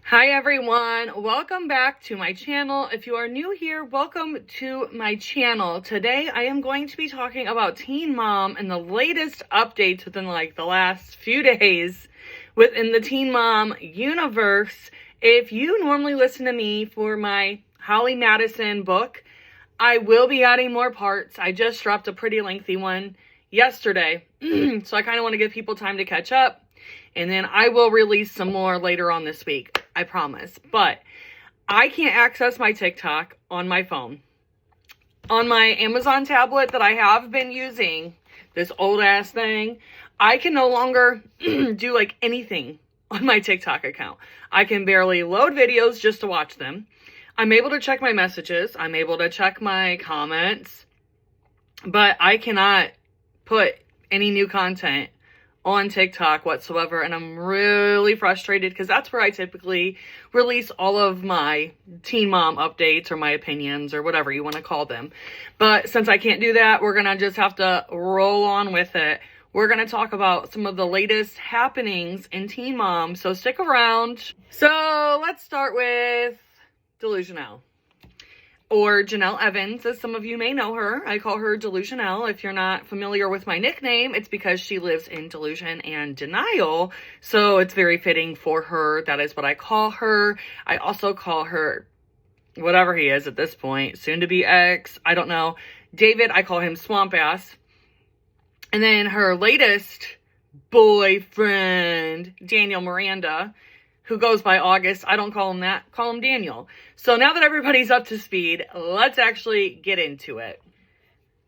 Hi everyone, welcome back to my channel. If you are new here, welcome to my channel. Today I am going to be talking about Teen Mom and the latest updates within the last few days within the Teen Mom universe. If you normally listen to me for my Holly Madison book, I will be adding more parts. I just dropped a pretty lengthy one yesterday, so I kind of want to give people time to catch up. And then I will release some more later on this week, I promise. But I can't access my TikTok on my phone. On my Amazon tablet that I have been using, this old ass thing, I can no longer do anything on my TikTok account. I can barely load videos just to watch them. I'm able to check my messages. I'm able to check my comments. But I cannot put any new content on TikTok whatsoever, and I'm really frustrated because that's where I typically release all of my Teen Mom updates or my opinions or whatever you want to call them. But since I can't do that, we're gonna just have to roll on with it. We're gonna talk about some of the latest happenings in Teen Mom, so stick around. So let's start with Delusional, or Janelle Evans, as some of you may know her. I call her Delusional. If you're not familiar with my nickname, it's because she lives in delusion and denial, so it's very fitting for her. That is what I call her. I also call her whatever he is at this point, soon to be ex, I don't know. David, I call him Swamp Ass. And then her latest boyfriend, Daniel Miranda, who goes by August. I don't call him that. Call him Daniel. So now that everybody's up to speed, let's actually get into it.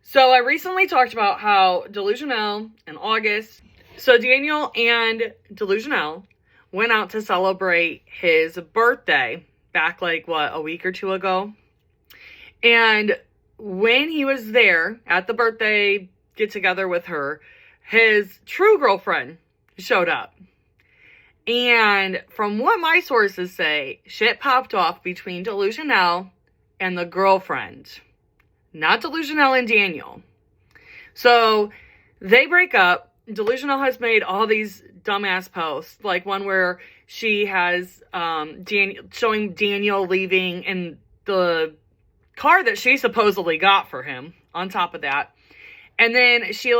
So I recently talked about how Delusional and August. So Daniel and Delusional went out to celebrate his birthday back a week or two ago. And when he was there at the birthday get together with her, his true girlfriend showed up. And from what my sources say, shit popped off between Delusional and the girlfriend. Not Delusional and Daniel. So they break up. Delusional has made all these dumbass posts. Like one where she has showing Daniel leaving in the car that she supposedly got for him on top of that. And then she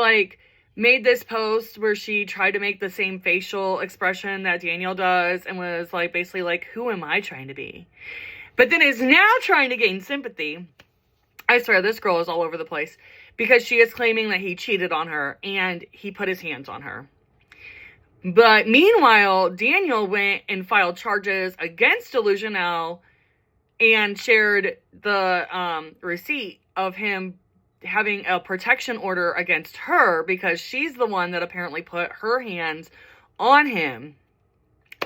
made this post where she tried to make the same facial expression that Daniel does and was basically who am I trying to be? But then is now trying to gain sympathy. I swear, this girl is all over the place because she is claiming that he cheated on her and he put his hands on her. But meanwhile, Daniel went and filed charges against Delusional and shared the receipt of him having a protection order against her because she's the one that apparently put her hands on him.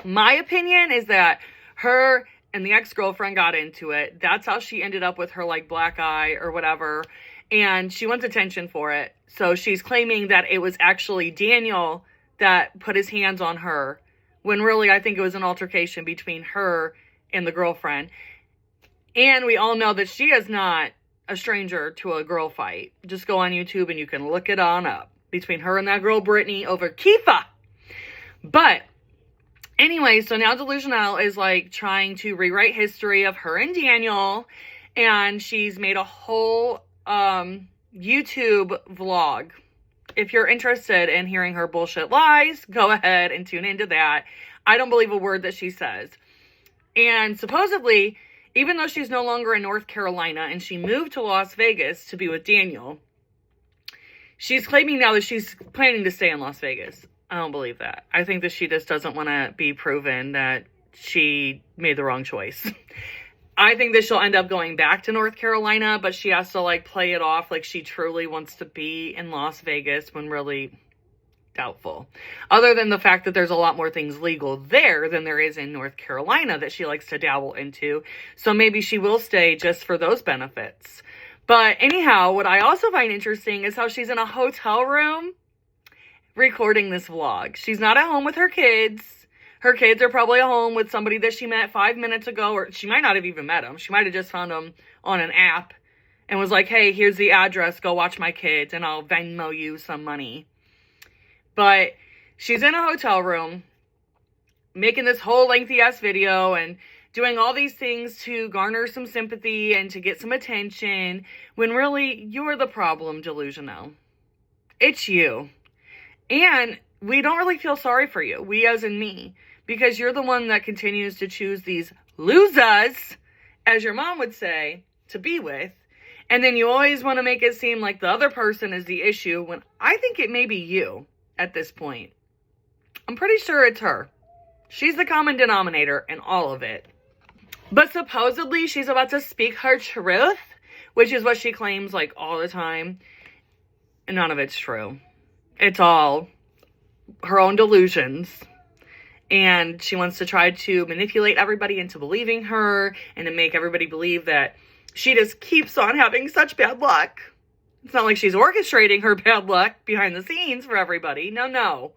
My opinion is that her and the ex-girlfriend got into it. That's how she ended up with her black eye or whatever. And she wants attention for it. So she's claiming that it was actually Daniel that put his hands on her, when really I think it was an altercation between her and the girlfriend. And we all know that she is not a stranger to a girl fight. Just go on YouTube and you can look it on up between her and that girl Brittany over Kifa. But anyway, so now Delusional is trying to rewrite history of her and Daniel, and she's made a whole YouTube vlog. If you're interested in hearing her bullshit lies, go ahead and tune into that. I don't believe a word that she says. And supposedly, even though she's no longer in North Carolina and she moved to Las Vegas to be with Daniel, she's claiming now that she's planning to stay in Las Vegas. I don't believe that. I think that she just doesn't want to be proven that she made the wrong choice. I think that she'll end up going back to North Carolina, but she has to play it off like she truly wants to be in Las Vegas when really doubtful. Other than the fact that there's a lot more things legal there than there is in North Carolina that she likes to dabble into. So maybe she will stay just for those benefits. But anyhow, what I also find interesting is how she's in a hotel room recording this vlog. She's not at home with her kids. Her kids are probably at home with somebody that she met 5 minutes ago, or she might not have even met him. She might have just found him on an app and was like, hey, here's the address. Go watch my kids and I'll Venmo you some money. But she's in a hotel room making this whole lengthy ass video and doing all these things to garner some sympathy and to get some attention, when really you're the problem, Delusional. It's you. And we don't really feel sorry for you, we as in me, because you're the one that continues to choose these losers, as your mom would say, to be with. And then you always want to make it seem like the other person is the issue, when I think it may be you at this point. I'm pretty sure it's her. She's the common denominator in all of it. But supposedly she's about to speak her truth, which is what she claims like all the time. And none of it's true. It's all her own delusions. And she wants to try to manipulate everybody into believing her and to make everybody believe that she just keeps on having such bad luck. It's not like she's orchestrating her bad luck behind the scenes for everybody. No.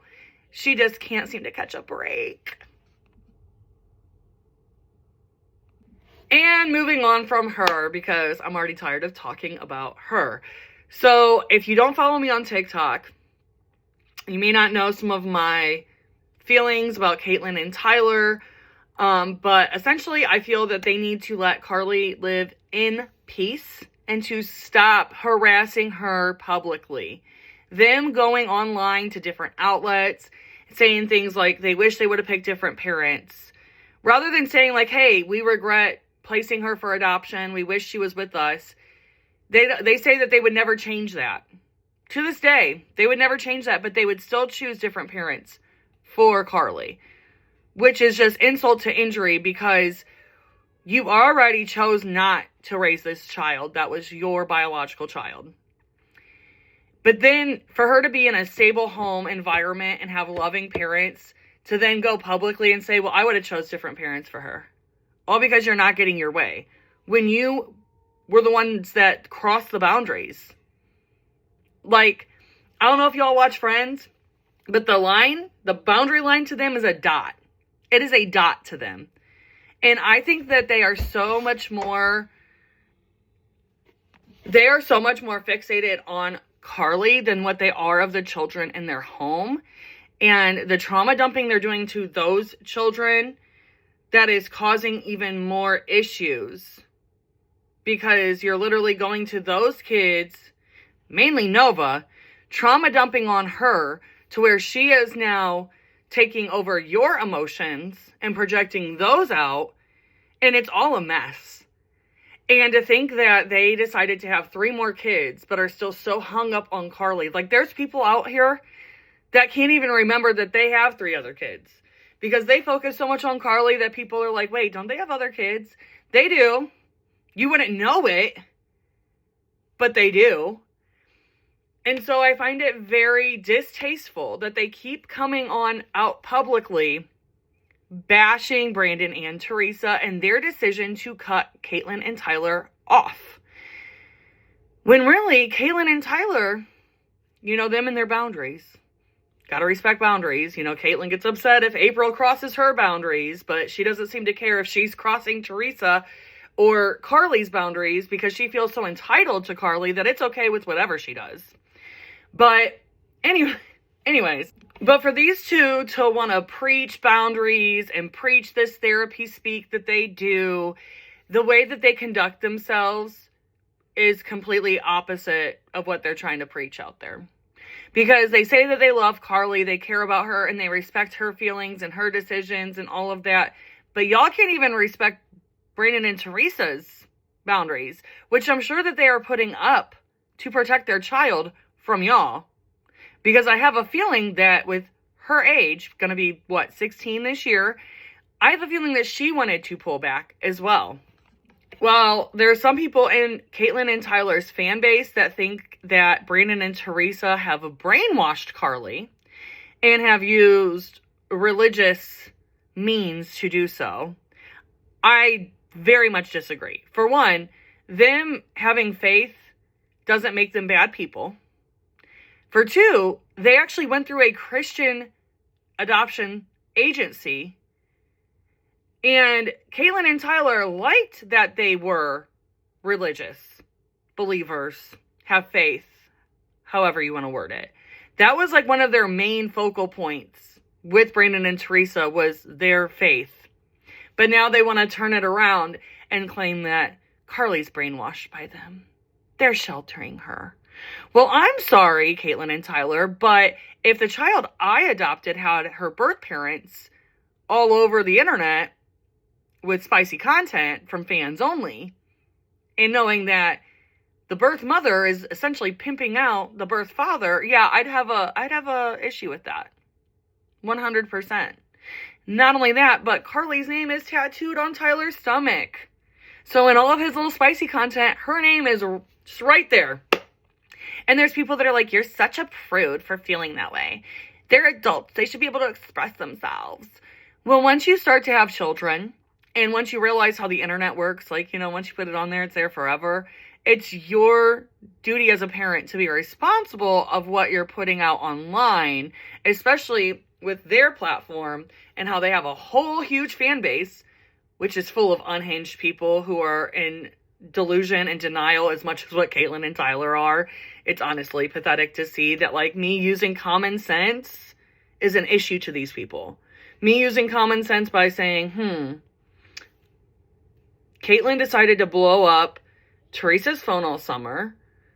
She just can't seem to catch a break. And moving on from her, because I'm already tired of talking about her. So if you don't follow me on TikTok, you may not know some of my feelings about Caitlyn and Tyler. But essentially, I feel that they need to let Carly live in peace and to stop harassing her publicly. Them going online to different outlets, saying things like they wish they would have picked different parents, rather than saying like, hey, we regret placing her for adoption, we wish she was with us. They say that they would never change that. To this day, they would never change that, but they would still choose different parents for Carly, which is just insult to injury, because you already chose not to raise this child. That was your biological child. But then for her to be in a stable home environment and have loving parents, to then go publicly and say, well, I would have chose different parents for her. All because you're not getting your way, when you were the ones that crossed the boundaries. Like, I don't know if y'all watch Friends, but the boundary line to them is a dot. It is a dot to them. And I think that they are so much more fixated on Carly than what they are of the children in their home. And the trauma dumping they're doing to those children, that is causing even more issues. Because you're literally going to those kids, mainly Nova, trauma dumping on her to where she is now taking over your emotions and projecting those out, and it's all a mess. And to think that they decided to have 3 more kids but are still so hung up on Carly. Like, there's people out here that can't even remember that they have 3 other kids, because they focus so much on Carly that people are like, wait, don't they have other kids? They do. You wouldn't know it, but they do. And so I find it very distasteful that they keep coming on out publicly bashing Brandon and Teresa and their decision to cut Caitlyn and Tyler off. When really, Caitlyn and Tyler, them and their boundaries. Gotta respect boundaries. Caitlyn gets upset if April crosses her boundaries, but she doesn't seem to care if she's crossing Teresa or Carly's boundaries, because she feels so entitled to Carly that it's okay with whatever she does. But anyways, but for these two to want to preach boundaries and preach this therapy speak that they do, the way that they conduct themselves is completely opposite of what they're trying to preach out there. Because they say that they love Carly, they care about her, and they respect her feelings and her decisions and all of that. But y'all can't even respect Brandon and Teresa's boundaries, which I'm sure that they are putting up to protect their child from y'all. Because I have a feeling that with her age, going to be, 16 this year, I have a feeling that she wanted to pull back as well. Well, there are some people in Caitlyn and Tyler's fan base that think that Brandon and Teresa have brainwashed Carly and have used religious means to do so. I very much disagree. For one, them having faith doesn't make them bad people. For two, they actually went through a Christian adoption agency. And Caitlyn and Tyler liked that they were religious, believers, have faith, however you want to word it. That was like one of their main focal points with Brandon and Teresa was their faith. But now they want to turn it around and claim that Carly's brainwashed by them. They're sheltering her. Well, I'm sorry, Caitlyn and Tyler, but if the child I adopted had her birth parents all over the internet with spicy content from fans only, and knowing that the birth mother is essentially pimping out the birth father, yeah, I'd have a issue with that. 100%. Not only that, but Carly's name is tattooed on Tyler's stomach. So in all of his little spicy content, her name is just right there. And there's people that are like, you're such a prude for feeling that way. They're adults. They should be able to express themselves. Well, once you start to have children, and once you realize how the internet works, like, once you put it on there, it's there forever. It's your duty as a parent to be responsible of what you're putting out online, especially with their platform and how they have a whole huge fan base, which is full of unhinged people who are in delusion and denial as much as what Caitlyn and Tyler are. It's honestly pathetic to see that, like, me using common sense is an issue to these people. Me using common sense by saying, Caitlyn decided to blow up Teresa's phone all summer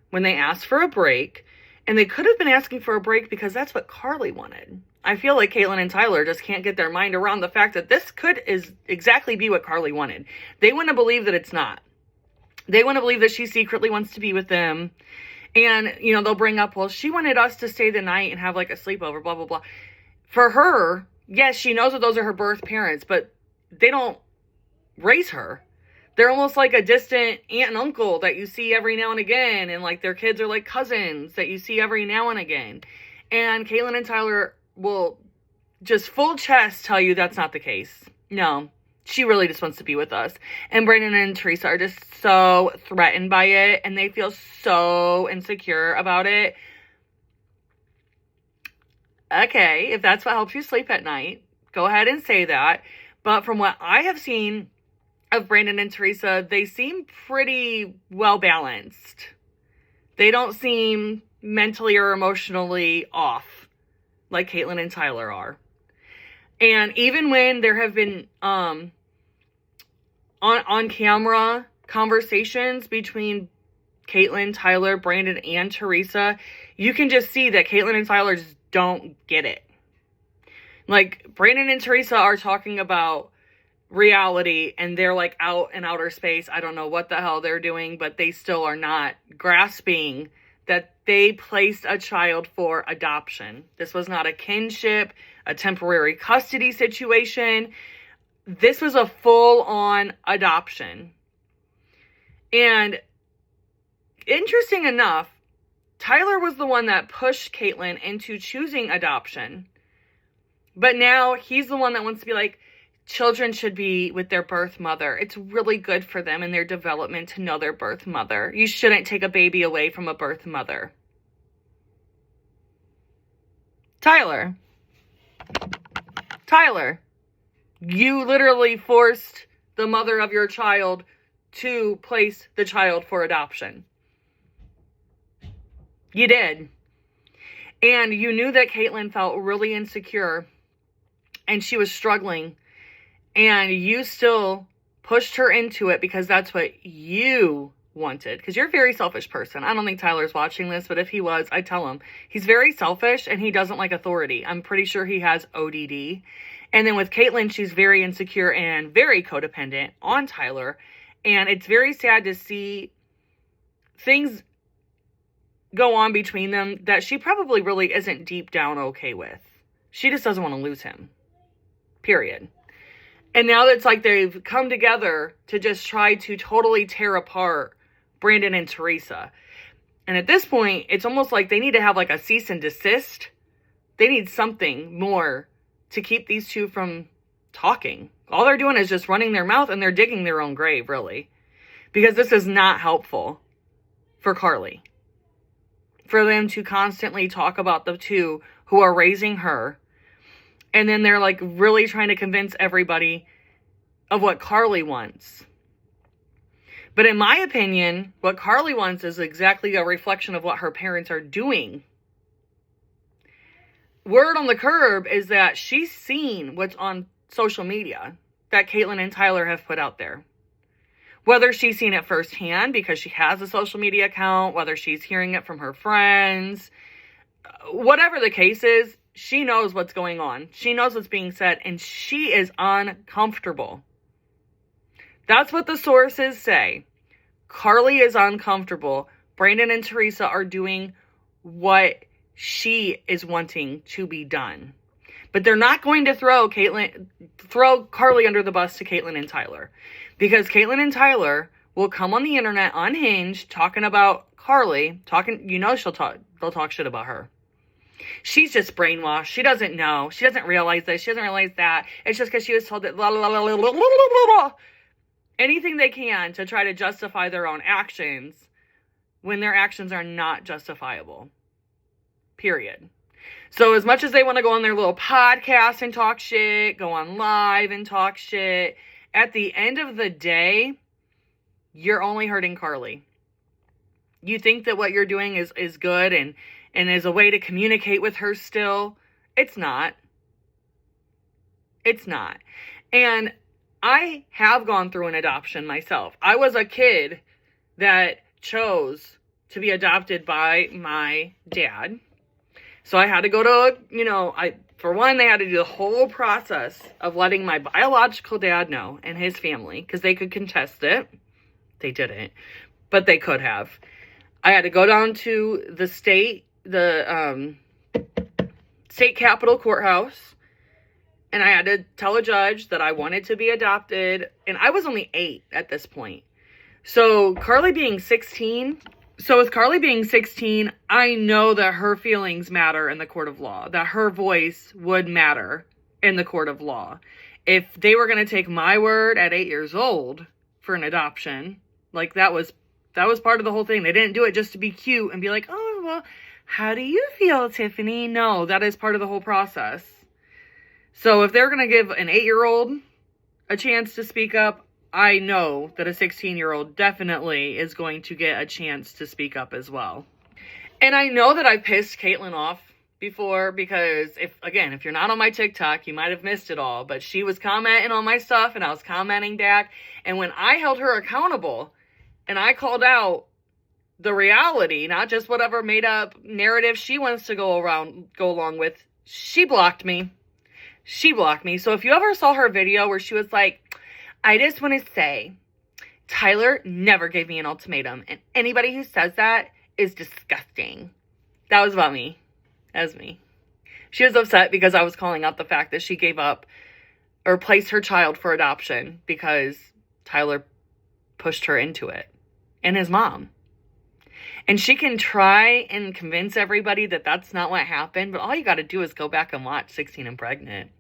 when they asked for a break, and they could have been asking for a break because that's what Carly wanted. I feel like Caitlyn and Tyler just can't get their mind around the fact that this is exactly be what Carly wanted. They want to believe that it's not. They want to believe that she secretly wants to be with them. And, they'll bring up, well, she wanted us to stay the night and have like a sleepover, blah, blah, blah. For her, yes, she knows that those are her birth parents, but they don't raise her. They're almost like a distant aunt and uncle that you see every now and again. And like their kids are like cousins that you see every now and again. And Caitlyn and Tyler will just full chest tell you that's not the case. No, she really just wants to be with us. And Brandon and Teresa are just so threatened by it. And they feel so insecure about it. Okay, if that's what helps you sleep at night, go ahead and say that. But from what I have seen of Brandon and Teresa, they seem pretty well balanced. They don't seem mentally or emotionally off like Caitlyn and Tyler are. And even when there have been on camera conversations between Caitlyn, Tyler, Brandon, and Teresa, you can just see that Caitlyn and Tyler just don't get it. Like, Brandon and Teresa are talking about reality, and they're like out in outer space. I don't know what the hell they're doing, but they still are not grasping that they placed a child for adoption. This was not a kinship, a temporary custody situation. This was a full-on adoption. And interesting enough, Tyler was the one that pushed Caitlyn into choosing adoption. But now he's the one that wants to be like, children should be with their birth mother. It's really good for them in their development to know their birth mother. You shouldn't take a baby away from a birth mother. Tyler, you literally forced the mother of your child to place the child for adoption. You did. And you knew that Caitlyn felt really insecure and she was struggling. And you still pushed her into it because that's what you wanted. Because you're a very selfish person. I don't think Tyler's watching this, but if he was, I'd tell him. He's very selfish and he doesn't like authority. I'm pretty sure he has ODD. And then with Caitlyn, she's very insecure and very codependent on Tyler. And it's very sad to see things go on between them that she probably really isn't deep down okay with. She just doesn't want to lose him. Period. And now it's like they've come together to just try to totally tear apart Brandon and Teresa. And at this point, it's almost like they need to have like a cease and desist. They need something more to keep these two from talking. All they're doing is just running their mouth and they're digging their own grave, really. Because this is not helpful for Carly. For them to constantly talk about the two who are raising her. And then they're like really trying to convince everybody of what Carly wants. But in my opinion, what Carly wants is exactly a reflection of what her parents are doing. word on the curb is that she's seen what's on social media that Caitlyn and Tyler have put out there. Whether she's seen it firsthand because she has a social media account, whether she's hearing it from her friends, whatever the case is, she knows what's going on. She knows what's being said, and she is uncomfortable. That's what the sources say. Carly is uncomfortable. Brandon and Teresa are doing what she is wanting to be done. But they're not going to throw Carly under the bus to Caitlyn and Tyler. Because Caitlyn and Tyler will come on the internet unhinged talking about Carly, they'll talk shit about her. She's just brainwashed. She doesn't know. She doesn't realize this. She doesn't realize that. It's just because she was told that anything they can to try to justify their own actions when their actions are not justifiable. Period. So as much as they want to go on their little podcast and talk shit, go on live and talk shit, at the end of the day, you're only hurting Carly. You think that what you're doing is good and is a way to communicate with her still. It's not. It's not. And I have gone through an adoption myself. I was a kid that chose to be adopted by my dad. So I had to go to, they had to do the whole process of letting my biological dad know and his family, because they could contest it. They didn't, but they could have. I had to go down to the state capitol courthouse, and I had to tell a judge that I wanted to be adopted, and I was only 8 at this point. So Carly being 16, I know that her feelings matter in the court of law, that her voice would matter in the court of law. If they were going to take my word at 8 years old for an adoption, like that was part of the whole thing. They didn't do it just to be cute and be like, oh, well, how do you feel, Tiffany? No, that is part of the whole process. So if they're going to give an 8-year-old a chance to speak up, I know that a 16-year-old definitely is going to get a chance to speak up as well. And I know that I pissed Caitlyn off before, because if you're not on my TikTok, you might have missed it all, but she was commenting on my stuff and I was commenting back. And when I held her accountable and I called out the reality, not just whatever made up narrative she wants to go along with, she blocked me. So if you ever saw her video where she was like, I just want to say, Tyler never gave me an ultimatum, and anybody who says that is disgusting. That was about me. That was me. She was upset because I was calling out the fact that she gave up or placed her child for adoption because Tyler pushed her into it, and his mom. And she can try and convince everybody that that's not what happened, but all you got to do is go back and watch 16 and Pregnant.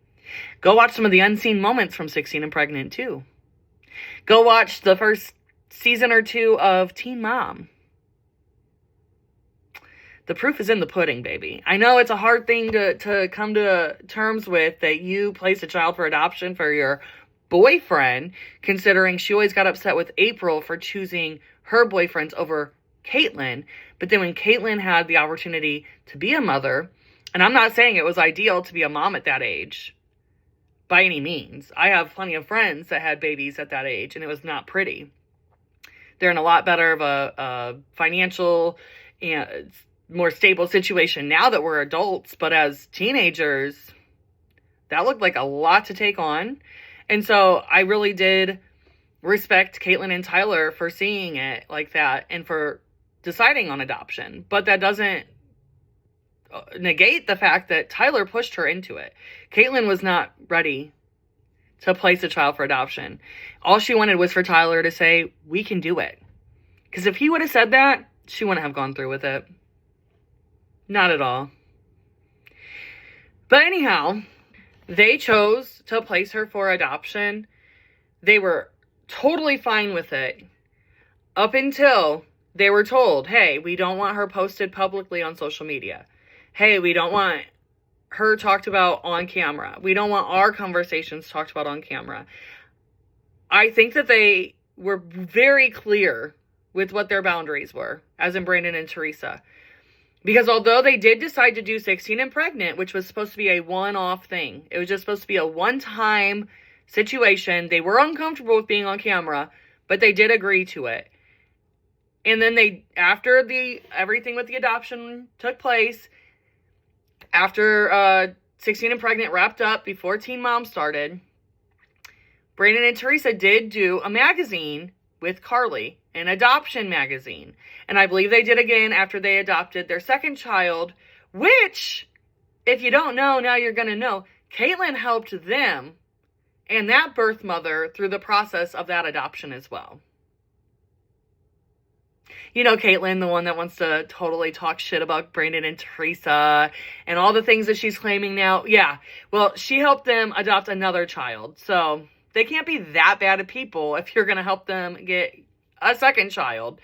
Go watch some of the unseen moments from 16 and Pregnant too. Go watch the first season or 2 of Teen Mom. The proof is in the pudding, baby. I know it's a hard thing to come to terms with, that you place a child for adoption for your boyfriend, considering she always got upset with April for choosing her boyfriends over Caitlyn. But then when Caitlyn had the opportunity to be a mother, and I'm not saying it was ideal to be a mom at that age, by any means. I have plenty of friends that had babies at that age, and it was not pretty. They're in a lot better of a financial and more stable situation now that we're adults, but as teenagers, that looked like a lot to take on. And so I really did respect Caitlyn and Tyler for seeing it like that and for deciding on adoption. But that doesn't negate the fact that Tyler pushed her into it. Caitlyn was not ready to place a child for adoption. All she wanted was for Tyler to say, we can do it. Because if he would have said that, she wouldn't have gone through with it. Not at all. But anyhow, they chose to place her for adoption. They were totally fine with it up until they were told, hey, we don't want her posted publicly on social media. Hey, we don't want her talked about on camera. We don't want our conversations talked about on camera. I think that they were very clear with what their boundaries were, as in Brandon and Teresa. Because although they did decide to do 16 and Pregnant, which was supposed to be a one-off thing, it was just supposed to be a one-time situation. They were uncomfortable with being on camera, but they did agree to it. And then after everything with the adoption took place, after 16 and Pregnant wrapped up, before Teen Mom started, Brandon and Teresa did do a magazine with Carly, an adoption magazine. And I believe they did again after they adopted their second child, which, if you don't know, now you're going to know, Caitlyn helped them and that birth mother through the process of that adoption as well. You know, Caitlyn, the one that wants to totally talk shit about Brandon and Teresa and all the things that she's claiming now. Yeah, well, she helped them adopt another child. So they can't be that bad of people if you're going to help them get a second child.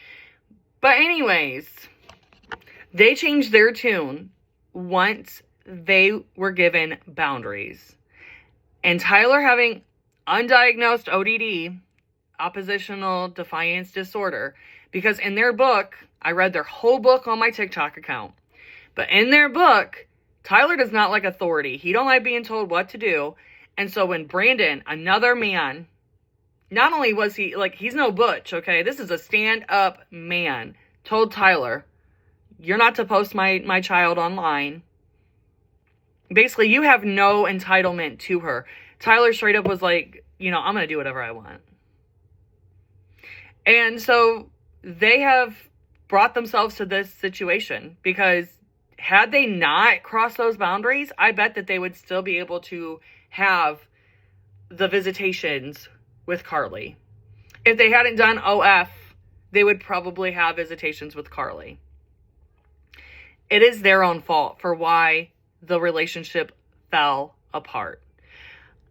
But anyways, they changed their tune once they were given boundaries. And Tyler having undiagnosed ODD, oppositional defiance disorder, because in their book, I read their whole book on my TikTok account, but in their book, Tyler does not like authority. He don't like being told what to do. And so when Brandon, another man, not only was he, like, he's no butch, okay? This is a stand-up man, told Tyler, you're not to post my child online. Basically, you have no entitlement to her. Tyler straight up was like, you know, I'm going to do whatever I want. And so they have brought themselves to this situation because had they not crossed those boundaries, I bet that they would still be able to have the visitations with Carly. If they hadn't done OF, they would probably have visitations with Carly. It is their own fault for why the relationship fell apart.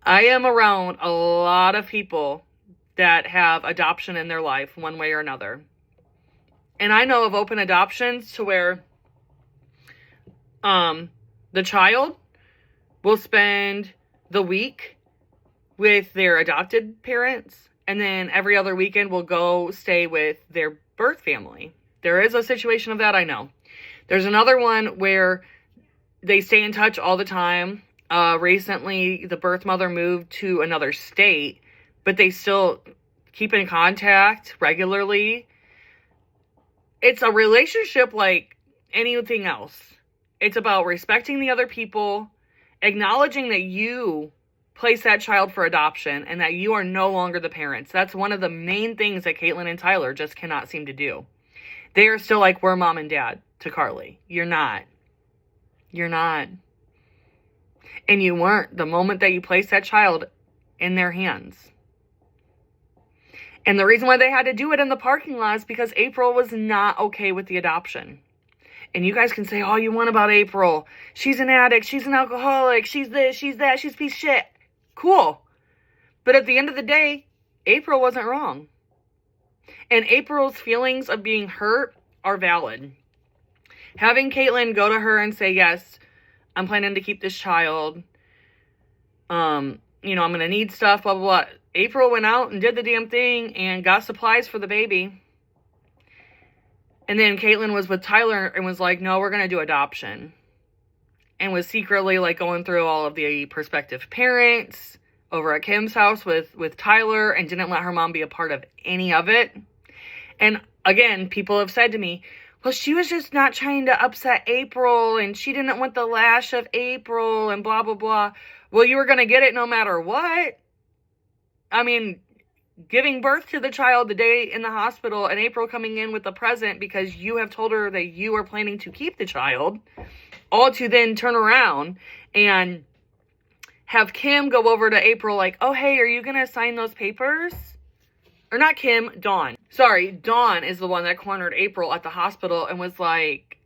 I am around a lot of people that have adoption in their life one way or another. And I know of open adoptions to where the child will spend the week with their adopted parents, and then every other weekend will go stay with their birth family. There is a situation of that, I know. There's another one where they stay in touch all the time. Recently, the birth mother moved to another state, but they still keep in contact regularly. It's a relationship like anything else. It's about respecting the other people, acknowledging that you place that child for adoption and that you are no longer the parents. That's one of the main things that Caitlyn and Tyler just cannot seem to do. They are still like, we're mom and dad to Carly. You're not. You're not. And you weren't the moment that you placed that child in their hands. And the reason why they had to do it in the parking lot is because April was not okay with the adoption. And you guys can say all you want about April. She's an addict. She's an alcoholic. She's this. She's that. She's a piece of shit. Cool. But at the end of the day, April wasn't wrong. And April's feelings of being hurt are valid. Having Caitlyn go to her and say, yes, I'm planning to keep this child. You know, I'm going to need stuff, blah, blah, blah. April went out and did the damn thing and got supplies for the baby. And then Caitlyn was with Tyler and was like, no, we're going to do adoption. And was secretly like going through all of the prospective parents over at Kim's house with Tyler and didn't let her mom be a part of any of it. And again, people have said to me, well, she was just not trying to upset April and she didn't want the lash of April and blah, blah, blah. Well, you were going to get it no matter what. I mean, giving birth to the child the day in the hospital and April coming in with a present because you have told her that you are planning to keep the child, all to then turn around and have Kim go over to April like, oh, hey, are you going to sign those papers? Or not Kim, Dawn. Sorry, Dawn is the one that cornered April at the hospital and was like,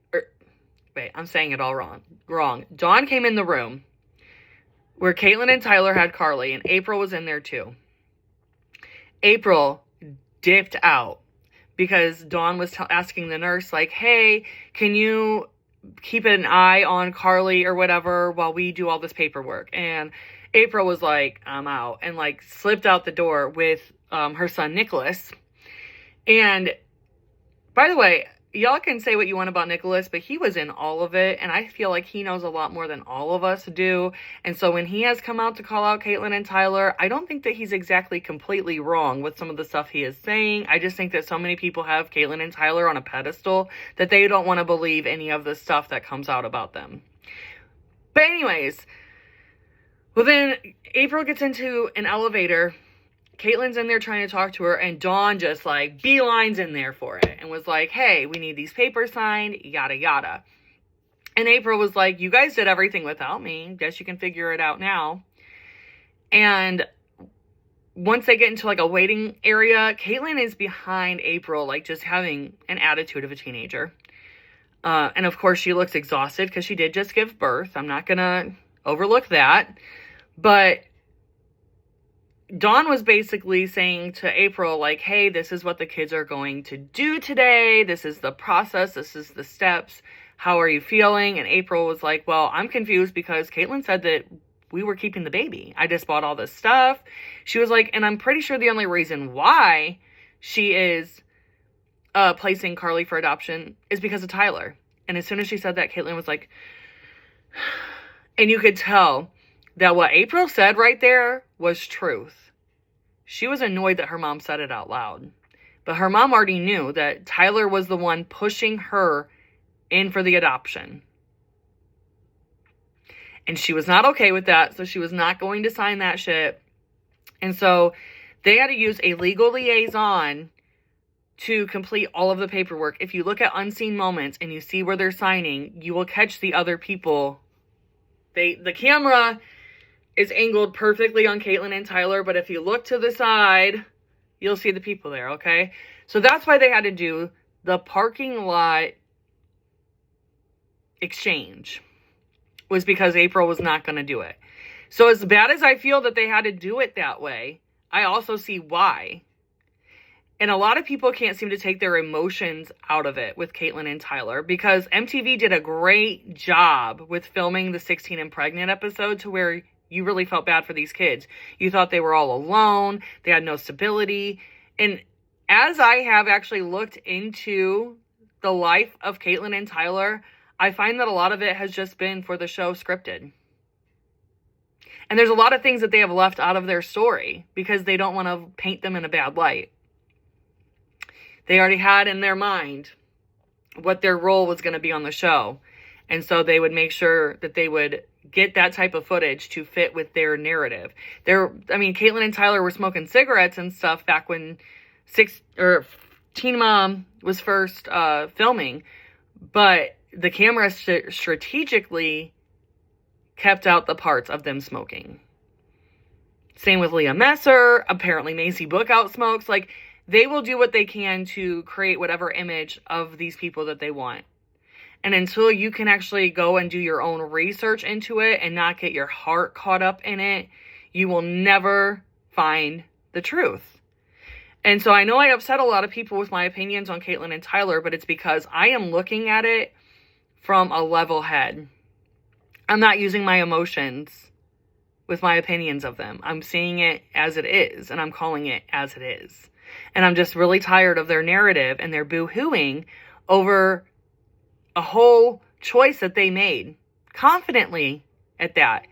wait, I'm saying it all wrong. Dawn came in the room where Caitlyn and Tyler had Carly and April was in there too. April dipped out because Dawn was asking the nurse like, hey, can you keep an eye on Carly or whatever while we do all this paperwork? And April was like, I'm out, and like slipped out the door with her son Nicholas. And by the way, y'all can say what you want about Nicholas, but he was in all of it, and I feel like he knows a lot more than all of us do. And so when he has come out to call out Caitlyn and Tyler, I don't think that he's exactly completely wrong with some of the stuff he is saying. I just think that so many people have Caitlyn and Tyler on a pedestal that they don't want to believe any of the stuff that comes out about them. But anyways, well then April gets into an elevator. Caitlyn's in there trying to talk to her, and Dawn just like beelines in there for it and was like, hey, we need these papers signed, yada yada. And April was like, you guys did everything without me. Guess you can figure it out now. And once they get into like a waiting area, Caitlyn is behind April, like just having an attitude of a teenager. And of course she looks exhausted because she did just give birth. I'm not gonna overlook that. But Dawn was basically saying to April, like, hey, this is what the kids are going to do today. This is the process. This is the steps. How are you feeling? And April was like, well, I'm confused because Caitlyn said that we were keeping the baby. I just bought all this stuff. She was like, and I'm pretty sure the only reason why she is placing Carly for adoption is because of Tyler. And as soon as she said that, Caitlyn was like, and you could tell that what April said right there was truth. She was annoyed that her mom said it out loud. But her mom already knew that Tyler was the one pushing her in for the adoption. And she was not okay with that, so she was not going to sign that shit. And so they had to use a legal liaison to complete all of the paperwork. If you look at unseen moments and you see where they're signing, you will catch the other people. The camera is angled perfectly on Caitlyn and Tyler, but if you look to the side, you'll see the people there, okay? So that's why they had to do the parking lot exchange, was because April was not going to do it. So as bad as I feel that they had to do it that way, I also see why. And a lot of people can't seem to take their emotions out of it with Caitlyn and Tyler, because MTV did a great job with filming the 16 and Pregnant episode to where you really felt bad for these kids. You thought they were all alone. They had no stability. And as I have actually looked into the life of Caitlyn and Tyler, I find that a lot of it has just been for the show scripted. And there's a lot of things that they have left out of their story because they don't want to paint them in a bad light. They already had in their mind what their role was going to be on the show. And so they would make sure that they would get that type of footage to fit with their narrative. Caitlyn and Tyler were smoking cigarettes and stuff back when Teen Mom was first filming. But the camera strategically kept out the parts of them smoking. Same with Leah Messer. Apparently Maisie Bookout smokes. Like, they will do what they can to create whatever image of these people that they want. And until you can actually go and do your own research into it and not get your heart caught up in it, you will never find the truth. And so I know I upset a lot of people with my opinions on Caitlyn and Tyler, but it's because I am looking at it from a level head. I'm not using my emotions with my opinions of them. I'm seeing it as it is, and I'm calling it as it is. And I'm just really tired of their narrative and their boo-hooing over a whole choice that they made confidently at that.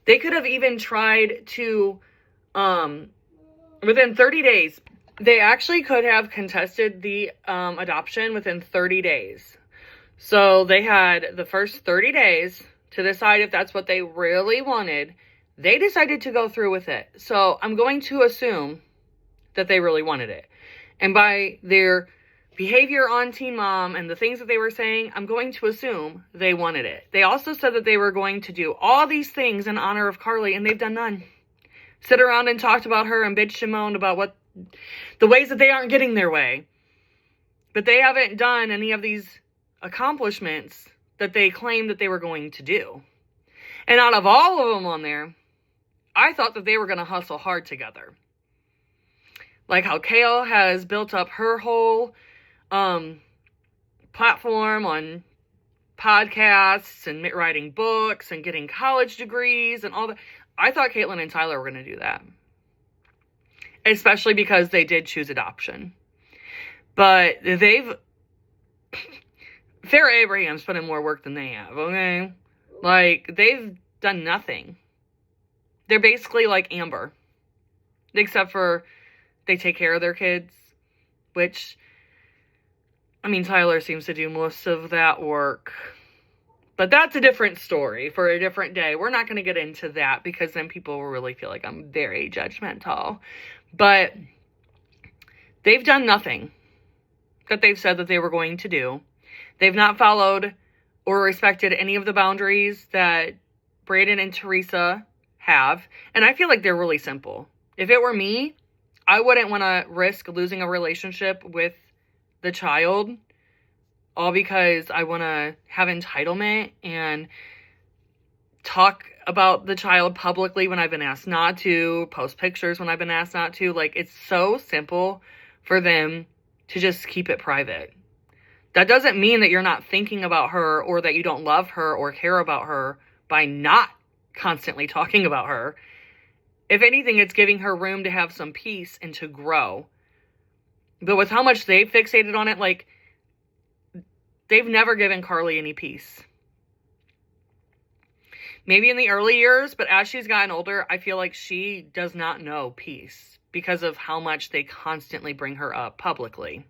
They could have even tried to, within 30 days, they actually could have contested the adoption within 30 days. So they had the first 30 days to decide if that's what they really wanted. They decided to go through with it. So I'm going to assume that they really wanted it. And by their behavior on Teen Mom and the things that they were saying, I'm going to assume they wanted it. They also said that they were going to do all these things in honor of Carly, and they've done none. Sit around and talked about her and bitched and moaned about the ways that they aren't getting their way. But they haven't done any of these accomplishments that they claimed that they were going to do. And out of all of them on there, I thought that they were going to hustle hard together. Like how Kale has built up her whole platform on podcasts and writing books and getting college degrees and all that. I thought Caitlyn and Tyler were going to do that. Especially because they did choose adoption. But they've Farrah Abraham's put in more work than they have, okay? Like, they've done nothing. They're basically like Amber. Except for they take care of their kids. Which, I mean, Tyler seems to do most of that work. But that's a different story for a different day. We're not going to get into that because then people will really feel like I'm very judgmental. But they've done nothing that they've said that they were going to do. They've not followed or respected any of the boundaries that Brayden and Teresa have. And I feel like they're really simple. If it were me, I wouldn't want to risk losing a relationship with the child all because I want to have entitlement and talk about the child publicly when I've been asked not to, post pictures when I've been asked not to. Like, it's so simple for them to just keep it private. That doesn't mean that you're not thinking about her or that you don't love her or care about her by not constantly talking about her. If anything, it's giving her room to have some peace and to grow. But with how much they've fixated on it, like, they've never given Carly any peace. Maybe in the early years, but as she's gotten older, I feel like she does not know peace because of how much they constantly bring her up publicly.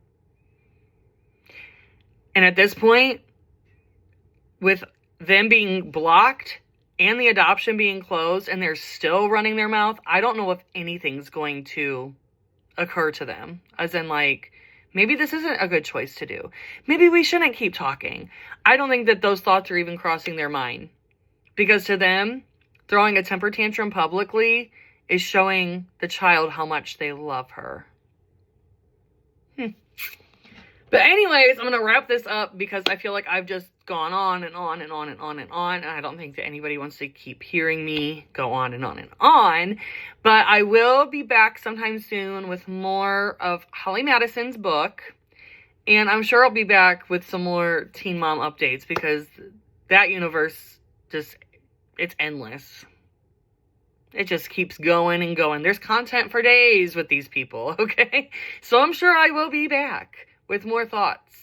And at this point, with them being blocked and the adoption being closed and they're still running their mouth, I don't know if anything's going to occur to them. As in, like, maybe this isn't a good choice to do. Maybe we shouldn't keep talking. I don't think that those thoughts are even crossing their mind. Because to them, throwing a temper tantrum publicly is showing the child how much they love her. But anyways, I'm going to wrap this up because I feel like I've just gone on and on and on and on and on. And I don't think that anybody wants to keep hearing me go on and on and on. But I will be back sometime soon with more of Holly Madison's book. And I'm sure I'll be back with some more Teen Mom updates because that universe just, it's endless. It just keeps going and going. There's content for days with these people, okay? So I'm sure I will be back with more thoughts.